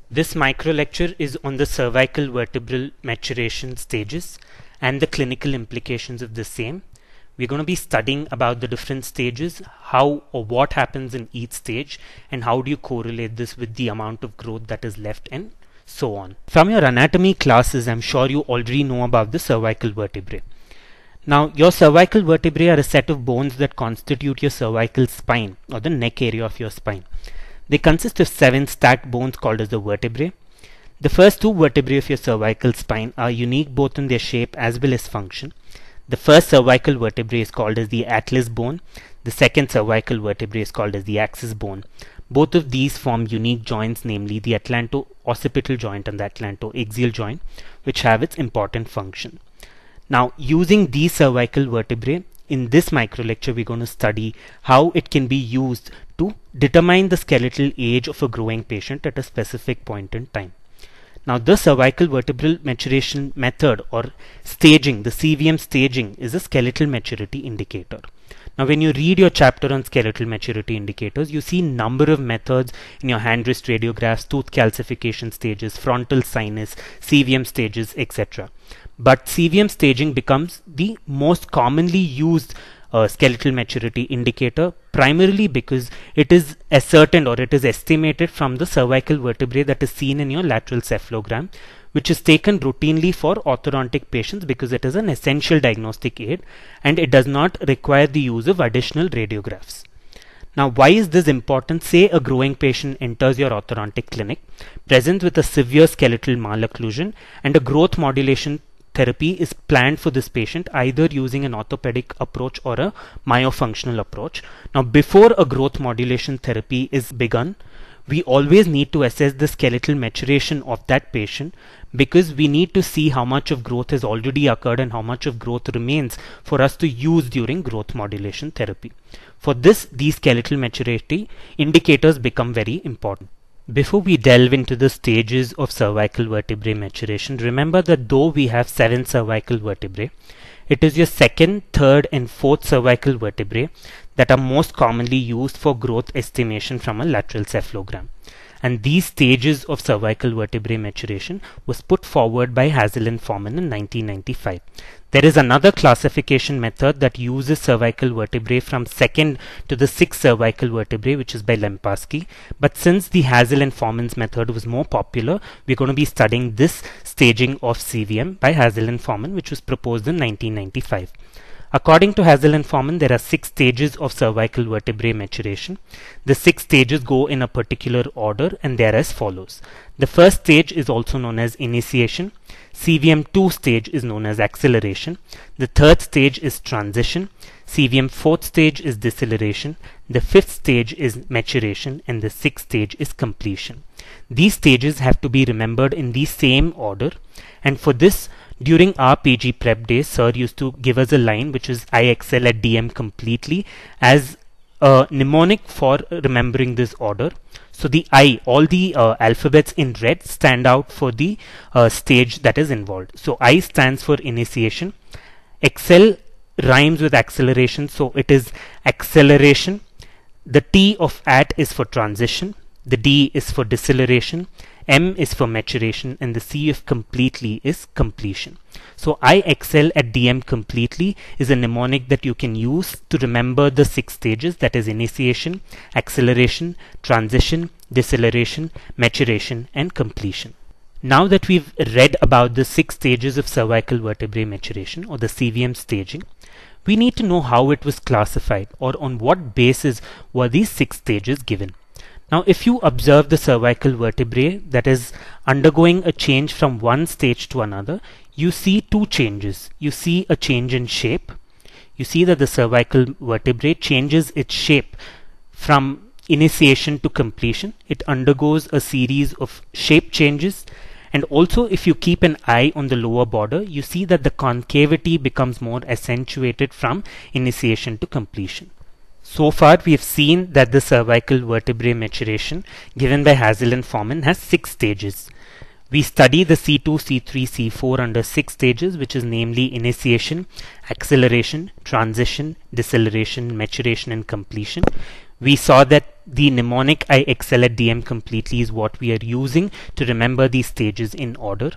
This micro lecture is on the cervical vertebral maturation stages and the clinical implications of the same. We're going to be studying about the different stages, how or what happens in each stage, and how do you correlate this with the amount of growth that is left and so on. From your anatomy classes, I'm sure you already know about the cervical vertebrae. Now, your cervical vertebrae are a set of bones that constitute your cervical spine or the neck area of your spine. They consist of 7 stacked bones called as the vertebrae. The first 2 vertebrae of your cervical spine are unique both in their shape as well as function. The first cervical vertebrae is called as the atlas bone. The second cervical vertebrae is called as the axis bone. Both of these form unique joints, namely the atlanto-occipital joint and the atlanto-axial joint, which have its important function. Now, using these cervical vertebrae, in this micro lecture we're going to study how it can be used to determine the skeletal age of a growing patient at a specific point in time. Now, the cervical vertebral maturation method or staging, the CVM staging, is a skeletal maturity indicator. Now, when you read your chapter on skeletal maturity indicators, you see number of methods in your hand wrist radiographs, tooth calcification stages, frontal sinus, CVM stages, etc. But CVM staging becomes the most commonly used skeletal maturity indicator, primarily because it is ascertained or it is estimated from the cervical vertebrae that is seen in your lateral cephalogram, which is taken routinely for orthodontic patients because it is an essential diagnostic aid and it does not require the use of additional radiographs. Now, why is this important? Say a growing patient enters your orthodontic clinic, presents with a severe skeletal malocclusion, and a growth modulation therapy is planned for this patient, either using an orthopedic approach or a myofunctional approach. Now, before a growth modulation therapy is begun, we always need to assess the skeletal maturation of that patient, because we need to see how much of growth has already occurred and how much of growth remains for us to use during growth modulation therapy. For this, these skeletal maturity indicators become very important. Before we delve into the stages of cervical vertebrae maturation, remember that though we have 7 cervical vertebrae, it is your second, third and fourth cervical vertebrae that are most commonly used for growth estimation from a lateral cephalogram. And these stages of cervical vertebrae maturation was put forward by HASSEL and FORMAN in 1995. There is another classification method that uses cervical vertebrae from 2nd to the 6th cervical vertebrae, which is by Lemparski. But since the HASSEL and FORMAN's method was more popular, we're going to be studying this staging of CVM by HASSEL and FORMAN, which was proposed in 1995. According to HASSEL and FORMAN, there are 6 stages of cervical vertebrae maturation. The 6 stages go in a particular order and they are as follows. The first stage is also known as initiation. CVM 2 stage is known as acceleration. The third stage is transition. CVM 4th stage is deceleration. The 5th stage is maturation, and the 6th stage is completion. These stages have to be remembered in the same order, and for this, during our PG prep days, sir used to give us a line which is I excel at DM completely as a mnemonic for remembering this order. So the I, all the alphabets in red stand out for the stage that is involved. So I stands for initiation. Excel rhymes with acceleration, so it is acceleration. The T of at is for transition. The D is for deceleration. M is for maturation, and the C of completely is completion. So I excel at DM completely is a mnemonic that you can use to remember the 6 stages, that is initiation, acceleration, transition, deceleration, maturation and completion. Now that we've read about the 6 stages of cervical vertebrae maturation or the CVM staging, we need to know how it was classified or on what basis were these 6 stages given. Now, if you observe the cervical vertebrae that is undergoing a change from one stage to another, you see 2 changes. You see a change in shape. You see that the cervical vertebrae changes its shape from initiation to completion. It undergoes a series of shape changes. And also, if you keep an eye on the lower border, you see that the concavity becomes more accentuated from initiation to completion. So far, we have seen that the cervical vertebrae maturation given by HASSEL and FORMAN has 6 stages. We study the C2, C3, C4 under 6 stages, which is namely initiation, acceleration, transition, deceleration, maturation and completion. We saw that the mnemonic I excel at DM completely is what we are using to remember these stages in order.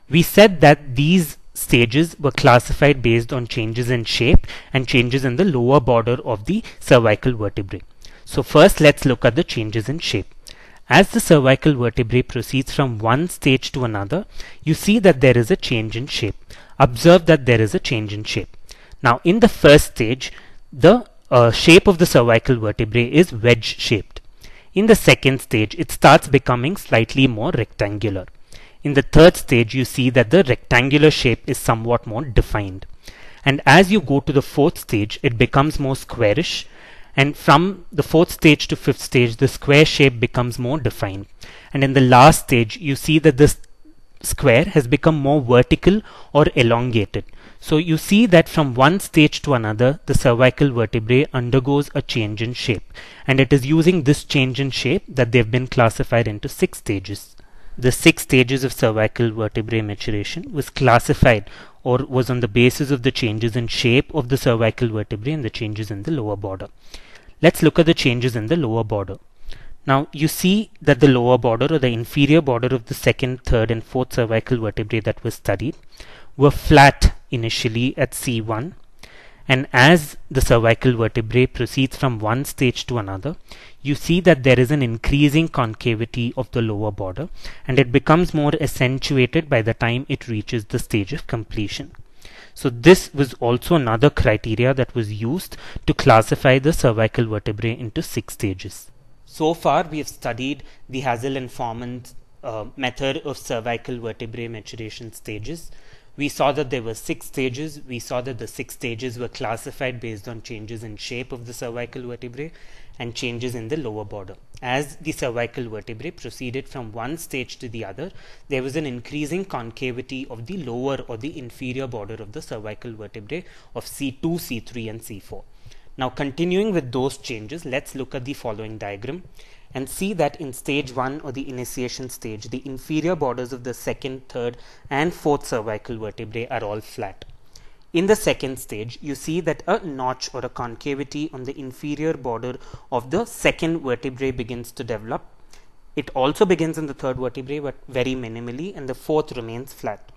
We said that these stages were classified based on changes in shape and changes in the lower border of the cervical vertebrae. So first let's look at the changes in shape. As the cervical vertebrae proceeds from one stage to another, you see that there is a change in shape. Observe that there is a change in shape. Now in the first stage, the shape of the cervical vertebrae is wedge shaped. In the second stage, it starts becoming slightly more rectangular. In the third stage, you see that the rectangular shape is somewhat more defined. And as you go to the fourth stage, it becomes more squarish. And from the fourth stage to fifth stage, the square shape becomes more defined. And in the last stage, you see that this square has become more vertical or elongated. So you see that from one stage to another, the cervical vertebrae undergoes a change in shape. And it is using this change in shape that they've been classified into 6 stages. The 6 stages of cervical vertebrae maturation was classified or was on the basis of the changes in shape of the cervical vertebrae and the changes in the lower border. Let's look at the changes in the lower border. Now you see that the lower border or the inferior border of the second, third and fourth cervical vertebrae that was studied were flat initially at C1, and as the cervical vertebrae proceeds from one stage to another, you see that there is an increasing concavity of the lower border and it becomes more accentuated by the time it reaches the stage of completion. So this was also another criteria that was used to classify the cervical vertebrae into 6 stages. So far we have studied the HASSEL and FORMAN method of cervical vertebrae maturation stages. We saw that there were 6 stages. We saw that the 6 stages were classified based on changes in shape of the cervical vertebrae and changes in the lower border. As the cervical vertebrae proceeded from one stage to the other, there was an increasing concavity of the lower or the inferior border of the cervical vertebrae of C2, C3 and C4. Now continuing with those changes, let's look at the following diagram and see that in stage 1 or the initiation stage, the inferior borders of the second, third and fourth cervical vertebrae are all flat. In the second stage, you see that a notch or a concavity on the inferior border of the second vertebrae begins to develop. It also begins in the third vertebrae but very minimally, and the fourth remains flat.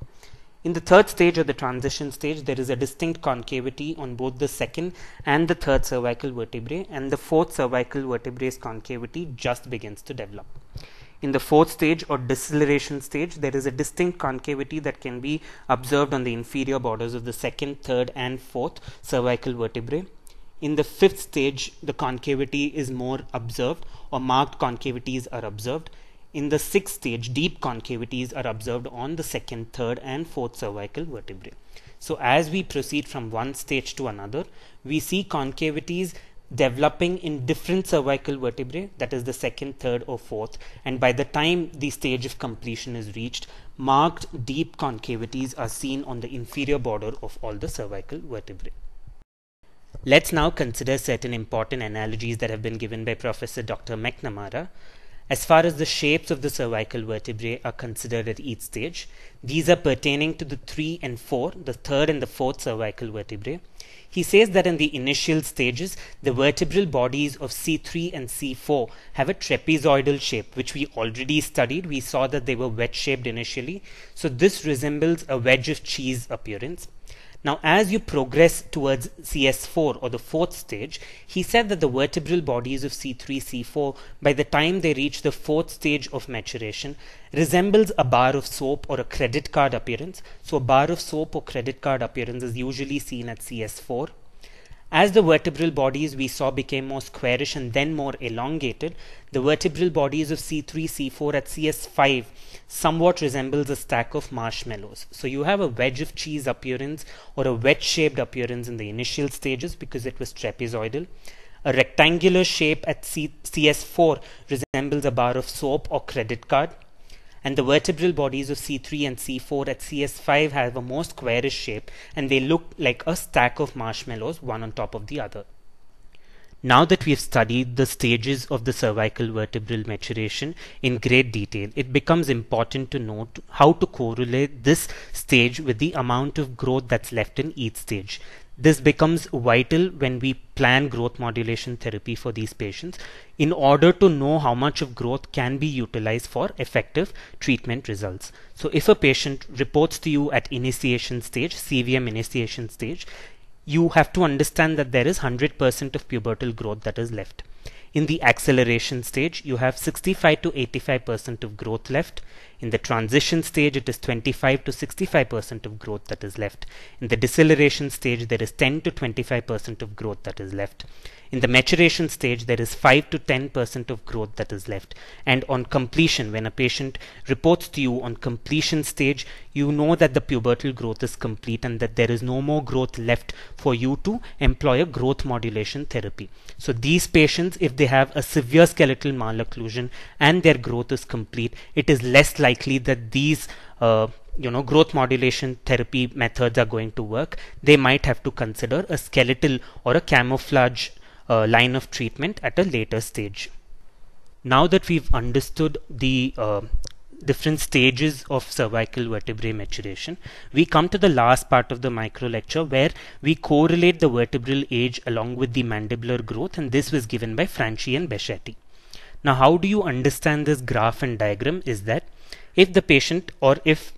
In the third stage or the transition stage, there is a distinct concavity on both the second and the third cervical vertebrae, and the fourth cervical vertebrae's concavity just begins to develop. In the fourth stage or deceleration stage, there is a distinct concavity that can be observed on the inferior borders of the second, third and fourth cervical vertebrae. In the fifth stage, the concavity is more observed, or marked concavities are observed. In the sixth stage, deep concavities are observed on the second, third and fourth cervical vertebrae. So as we proceed from one stage to another, we see concavities developing in different cervical vertebrae, that is the second, third or fourth, and by the time the stage of completion is reached, marked deep concavities are seen on the inferior border of all the cervical vertebrae. Let's now consider certain important analogies that have been given by Professor Dr. McNamara. As far as the shapes of the cervical vertebrae are considered at each stage, these are pertaining to the 3 and 4, the third and the fourth cervical vertebrae. He says that in the initial stages, the vertebral bodies of C3 and C4 have a trapezoidal shape, which we already studied. We saw that they were wedge-shaped initially. So this resembles a wedge of cheese appearance. Now, as you progress towards CS4 or the fourth stage, he said that the vertebral bodies of C3, C4, by the time they reach the fourth stage of maturation, resembles a bar of soap or a credit card appearance. So a bar of soap or credit card appearance is usually seen at CS4. As the vertebral bodies we saw became more squarish and then more elongated, the vertebral bodies of C3, C4 at CS5 somewhat resembles a stack of marshmallows. So you have a wedge of cheese appearance or a wedge-shaped appearance in the initial stages because it was trapezoidal. A rectangular shape at CS4 resembles a bar of soap or credit card. And the vertebral bodies of C3 and C4 at CS5 have a more squarish shape and they look like a stack of marshmallows, one on top of the other. Now that we have studied the stages of the cervical vertebral maturation in great detail, it becomes important to note how to correlate this stage with the amount of growth that's left in each stage. This becomes vital when we plan growth modulation therapy for these patients in order to know how much of growth can be utilized for effective treatment results. So if a patient reports to you at initiation stage, CVM initiation stage, you have to understand that there is 100% of pubertal growth that is left. In the acceleration stage, you have 65 to 85% of growth left. In the transition stage, it is 25 to 65% of growth that is left. In the deceleration stage, there is 10 to 25% of growth that is left. In the maturation stage, there is 5 to 10% of growth that is left. And on completion, when a patient reports to you on completion stage, you know that the pubertal growth is complete and that there is no more growth left for you to employ a growth modulation therapy. So these patients, if they have a severe skeletal malocclusion and their growth is complete, it is less likely that these growth modulation therapy methods are going to work. They might have to consider a skeletal or a camouflage line of treatment at a later stage. Now that we've understood the different stages of cervical vertebrae maturation, we come to the last part of the micro lecture where we correlate the vertebral age along with the mandibular growth, and this was given by Franchi and Beschetti. Now, how do you understand this graph and diagram is that if the patient, or if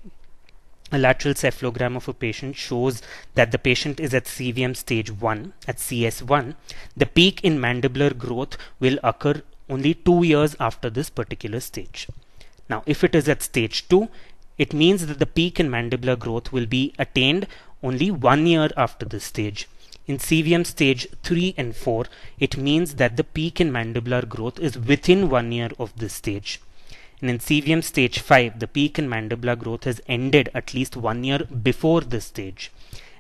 a lateral cephalogram of a patient shows that the patient is at CVM stage 1, at CS1, the peak in mandibular growth will occur only 2 years after this particular stage. Now, if it is at stage 2, it means that the peak in mandibular growth will be attained only 1 year after this stage. In CVM stage 3 and 4, it means that the peak in mandibular growth is within 1 year of this stage. And in CVM stage 5, the peak in mandibular growth has ended at least 1 year before this stage.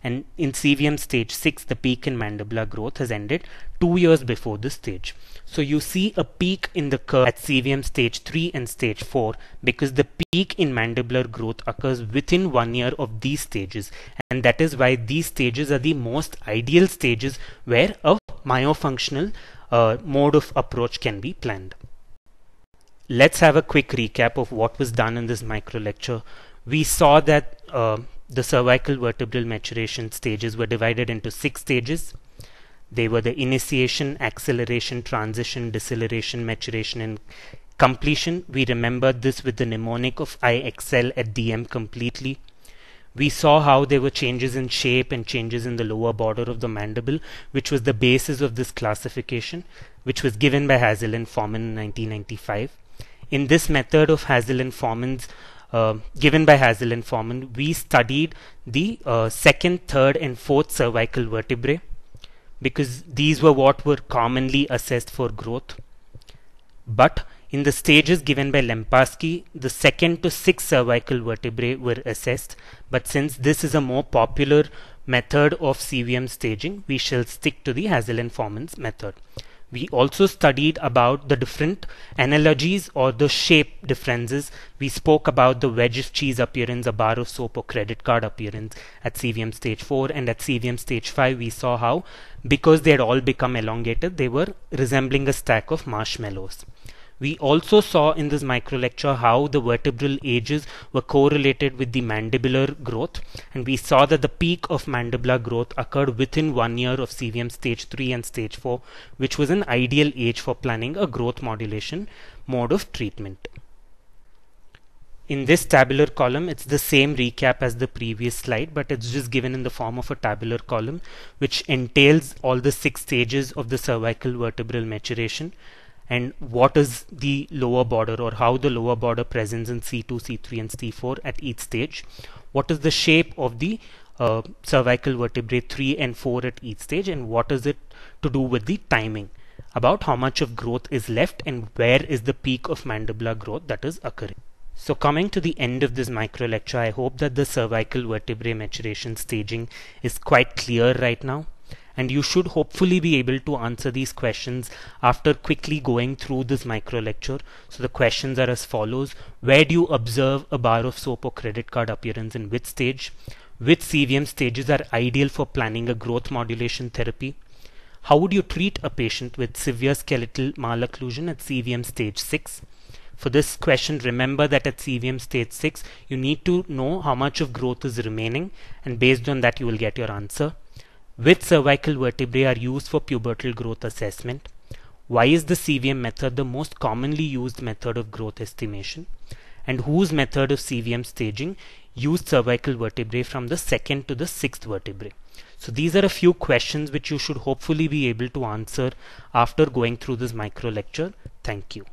And in CVM stage 6, the peak in mandibular growth has ended 2 years before this stage. So you see a peak in the curve at CVM stage 3 and stage 4 because the peak in mandibular growth occurs within 1 year of these stages. And that is why these stages are the most ideal stages where a myofunctional mode of approach can be planned. Let's have a quick recap of what was done in this micro lecture. We saw that the cervical vertebral maturation stages were divided into 6 stages. They were the initiation, acceleration, transition, deceleration, maturation, and completion. We remembered this with the mnemonic of I excel at DM completely. We saw how there were changes in shape and changes in the lower border of the mandible, which was the basis of this classification, which was given by HASSEL and FORMAN in 1995. In this method of HASSEL and FORMAN's given by HASSEL and FORMAN, we studied the second, third, and fourth cervical vertebrae because these were what were commonly assessed for growth. But in the stages given by Lemparski, the second to sixth cervical vertebrae were assessed. But since this is a more popular method of CVM staging, we shall stick to the HASSEL and FORMAN's method. We also studied about the different analogies or the shape differences. We spoke about the wedge of cheese appearance, a bar of soap, or credit card appearance at CVM stage 4, and at CVM stage 5 we saw how, because they had all become elongated, they were resembling a stack of marshmallows. We also saw in this micro lecture how the vertebral ages were correlated with the mandibular growth, and we saw that the peak of mandibular growth occurred within 1 year of CVM stage 3 and stage 4, which was an ideal age for planning a growth modulation mode of treatment. In this tabular column, it's the same recap as the previous slide, but it's just given in the form of a tabular column, which entails all the 6 stages of the cervical vertebral maturation, and what is the lower border, or how the lower border presents in C2, C3 and C4 at each stage. What is the shape of the cervical vertebrae 3 and 4 at each stage, and what is it to do with the timing, about how much of growth is left and where is the peak of mandibular growth that is occurring. So coming to the end of this micro lecture, I hope that the cervical vertebrae maturation staging is quite clear right now, and you should hopefully be able to answer these questions after quickly going through this micro lecture. So the questions are as follows: where do you observe a bar of soap or credit card appearance in which stage? Which CVM stages are ideal for planning a growth modulation therapy? How would you treat a patient with severe skeletal malocclusion at CVM stage 6? For this question, remember that at CVM stage 6, you need to know how much of growth is remaining, and based on that you will get your answer. Which cervical vertebrae are used for pubertal growth assessment? Why is the CVM method the most commonly used method of growth estimation? And whose method of CVM staging used cervical vertebrae from the second to the sixth vertebrae? So these are a few questions which you should hopefully be able to answer after going through this micro lecture. Thank you.